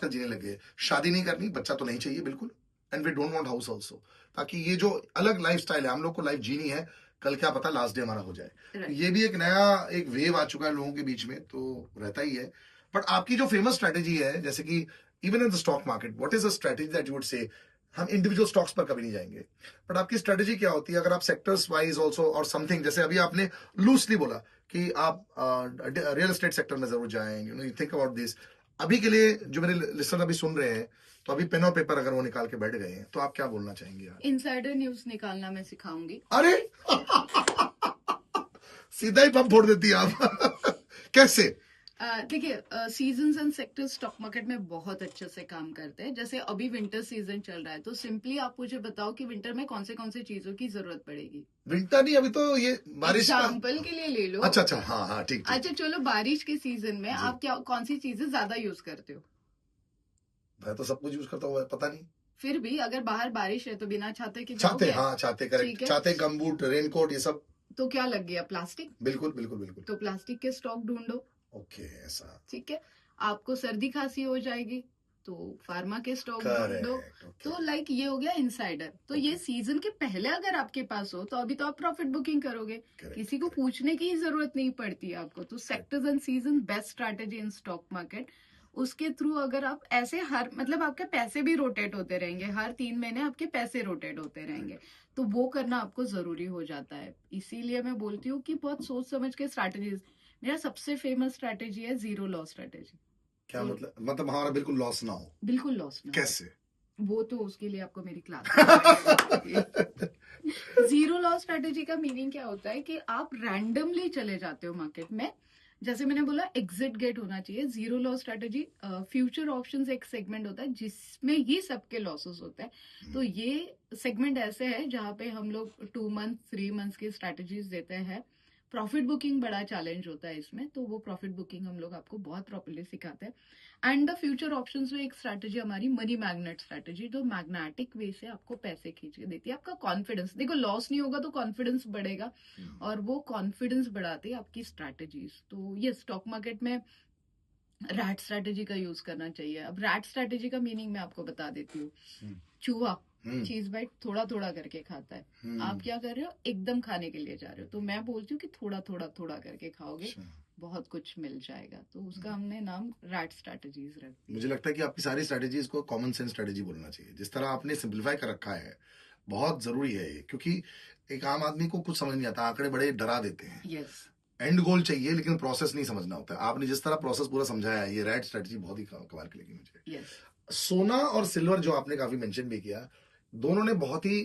आजकल जीने लगे, शादी नहीं करनी, बच्चा तो नहीं चाहिए बिल्कुल, and we don't want house also, ताकि ये जो अलग लाइफस्टाइल है, हम लोग को लाइफ जीनी है, कल क्या पता लास्ट डे हमारा हो जाए। Right. ये भी एक नया एक वेव आ चुका है लोगों के बीच में, तो रहता ही है। बट आपकी जो फेमस स्ट्रेटेजी है, जैसे कि even in the stock market, what is the strategy that you would say? हम इंडिविजुअल स्टॉक्स पर कभी नहीं जाएंगे, बट आपकी स्ट्रेटेजी क्या होती है अगर आप सेक्टर्स वाइज ऑल्सो और समथिंग, जैसे अभी आपने लूजली बोला कि आप रियल एस्टेट सेक्टर में जरूर जाएं, यू थिंक अबाउट दिस। अभी के लिए जो मेरे लिसनर अभी सुन रहे हैं, तो अभी पेन और पेपर अगर वो निकाल के बैठ गए हैं, तो आप क्या बोलना चाहेंगे यार? इनसाइडर न्यूज निकालना मैं सिखाऊंगी। अरे सीधा ही पंप फोड़ देती है आप कैसे? देखिए, seasons and sectors stock market में बहुत अच्छे से काम करते हैं। जैसे अभी विंटर सीजन चल रहा है, तो सिंपली आप मुझे बताओ कि विंटर में कौन से चीजों की जरूरत पड़ेगी। विंटर नहीं, अभी तो ये बारिश का। एग्जाम्पल के लिए ले लो। अच्छा, हाँ ठीक। अच्छा चलो, बारिश के सीजन में जी। आप कौन सी चीजें ज्यादा यूज करते हो? मैं तो सब कुछ यूज करता हूँ, पता नहीं। फिर भी अगर बाहर बारिश है तो बिना छाते के छाते, जाओगे? हाँ छाते, ठीक करेक्ट, है। छाते, गमबूट, रेनकोट, ये सब। तो क्या लग गया? प्लास्टिक। बिल्कुल बिल्कुल बिल्कुल। तो प्लास्टिक के स्टॉक ढूंढो। ओके, ऐसा। ठीक है। आपको सर्दी खांसी हो जाएगी तो फार्मा के स्टॉक ढूंढो। तो लाइक ये हो गया इनसाइडर। तो ये सीजन के पहले अगर आपके पास हो तो अभी तो आप प्रॉफिट बुकिंग करोगे, किसी को पूछने की जरूरत नहीं पड़ती है आपको। तो sectors and season best strategy in stock market. उसके थ्रू अगर आप ऐसे हर मतलब आपके पैसे भी रोटेट होते रहेंगे, हर 3 महीने आपके पैसे रोटेट होते रहेंगे, तो वो करना आपको जरूरी हो जाता है। इसीलिए मैं बोलती हूँ कि बहुत सोच समझ के स्ट्रैटेजीज। मेरा सबसे फेमस स्ट्रैटेजी है जीरो लॉस स्ट्रैटेजी। क्या मतलब हमारा बिल्कुल लॉस ना हो? बिल्कुल लॉस ना हो। कैसे? वो तो उसके लिए आपको मेरी क्लास जीरो लॉस स्ट्रैटेजी का मीनिंग क्या होता है कि आप रैंडमली चले जाते हो मार्केट में। जैसे मैंने बोला, एग्जिट गेट होना चाहिए। Zero loss strategy, future options एक सेगमेंट होता है जिसमें ही सबके लॉसेस होते हैं। तो ये सेगमेंट ऐसे है जहां पे हम लोग 2 मंथ 3 मंथ्स की स्ट्रैटेजीज देते हैं। प्रॉफिट बुकिंग बड़ा चैलेंज होता है इसमें, तो वो प्रॉफिट बुकिंग हम लोग आपको बहुत प्रॉपरली सिखाते हैं। एंड द फ्यूचर ऑप्शंस में एक स्ट्रैटेजी हमारी मनी मैग्नेट स्ट्रैटेजी, जो मैग्नेटिक वे से आपको पैसे खींच के देती है। आपका कॉन्फिडेंस, देखो लॉस नहीं होगा तो कॉन्फिडेंस बढ़ेगा, और वो कॉन्फिडेंस बढ़ाती है आपकी स्ट्रैटेजीज। तो ये स्टॉक मार्केट में रैट स्ट्रैटेजी का यूज करना चाहिए। अब रैट स्ट्रैटेजी का मीनिंग मैं आपको बता देती हूँ। चूहा चीज बाइट थोड़ा थोड़ा करके खाता है। आप क्या कर रहे हो? एकदम खाने के लिए जा रहे हो। तो मैं बोलती हूँ कि थोड़ा थोड़ा करके खाओगे, बहुत कुछ मिल जाएगा। तो उसका हमने नाम रैट स्ट्रैटेजीज रखा। मुझे लगता है कि आपकी सारी स्ट्रैटेजीज को कॉमन सेंस स्ट्रैटेजी बोलना चाहिए। जिस तरह आपने सिंपलीफाई कर रखा है, बहुत जरूरी है ये, क्योंकि एक आम आदमी को कुछ समझ नहीं आता, आंकड़े बड़े डरा देते हैं। यस। एंड गोल चाहिए लेकिन प्रोसेस नहीं समझना होता है। आपने जिस तरह प्रोसेस पूरा समझाया है, ये रैट स्ट्रैटेजी बहुत ही कमाल की लगी मुझे। यस। सोना और सिल्वर जो आपने काफी मेंशन भी किया, दोनों ने बहुत ही